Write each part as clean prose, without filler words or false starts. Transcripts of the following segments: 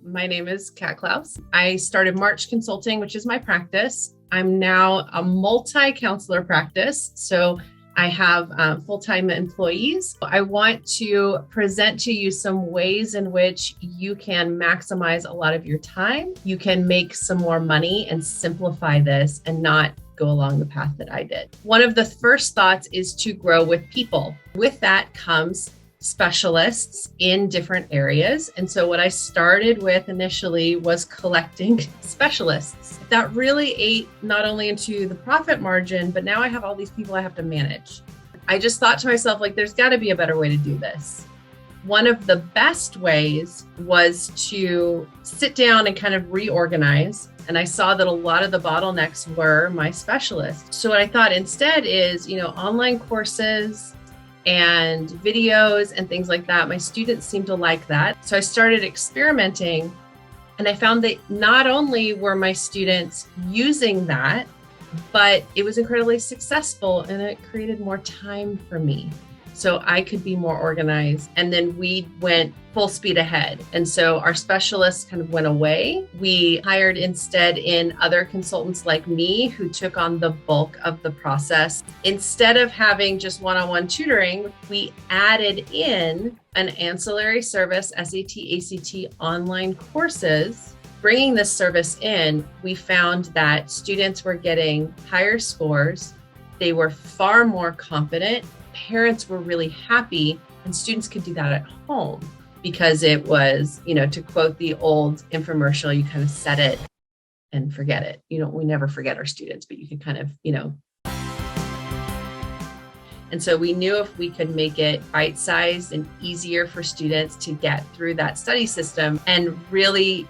My name is Kat Klaus. I started March Consulting, which is my practice. I'm now a multi-counselor practice. So I have full-time employees. I want to present to you some ways in which you can maximize a lot of your time. You can make some more money and simplify this and not go along the path that I did. One of the first thoughts is to grow with people. With that comes specialists in different areas. And so what I started with initially was collecting specialists. That really ate not only into the profit margin, but now I have all these people I have to manage. I just thought to myself, there's got to be a better way to do this. One of the best ways was to sit down and kind of reorganize. And I saw that a lot of the bottlenecks were my specialists. So what I thought instead is, online courses and videos and things like that. My students seem to like that. So I started experimenting, and I found that not only were my students using that, but it was incredibly successful and it created more time for me. So I could be more organized. And then we went full speed ahead. And so our specialists kind of went away. We hired instead in other consultants like me who took on the bulk of the process. Instead of having just one-on-one tutoring, we added in an ancillary service, SAT, ACT online courses. Bringing this service in, we found that students were getting higher scores. They were far more confident. Parents were really happy, and students could do that at home because it was, to quote the old infomercial, you kind of set it and forget it. We never forget our students, but you can kind of, And so we knew if we could make it bite-sized and easier for students to get through that study system and really,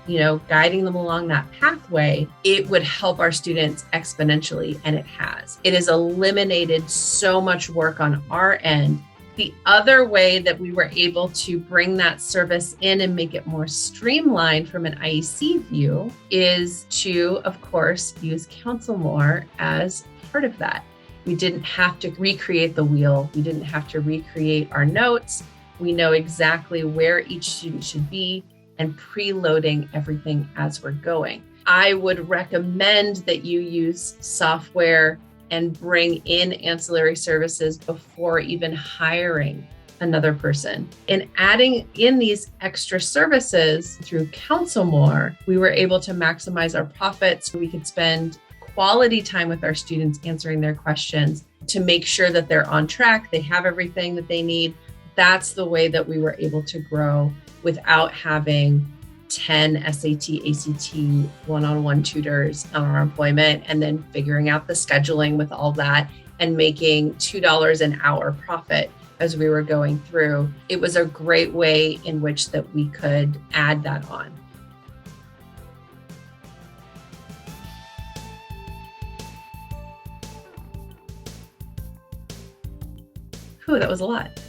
guiding them along that pathway, it would help our students exponentially, and it has. It has eliminated so much work on our end. The other way that we were able to bring that service in and make it more streamlined from an IEC view is to, of course, use CounselMore as part of that. We didn't have to recreate the wheel. We didn't have to recreate our notes. We know exactly where each student should be and preloading everything as we're going. I would recommend that you use software and bring in ancillary services before even hiring another person. In adding in these extra services through CounselMore, we were able to maximize our profits. We could spend quality time with our students answering their questions to make sure that they're on track, they have everything that they need. That's the way that we were able to grow without having 10 SAT, ACT one-on-one tutors on our employment and then figuring out the scheduling with all that and making $2 an hour profit as we were going through. It was a great way in which that we could add that on. That was a lot.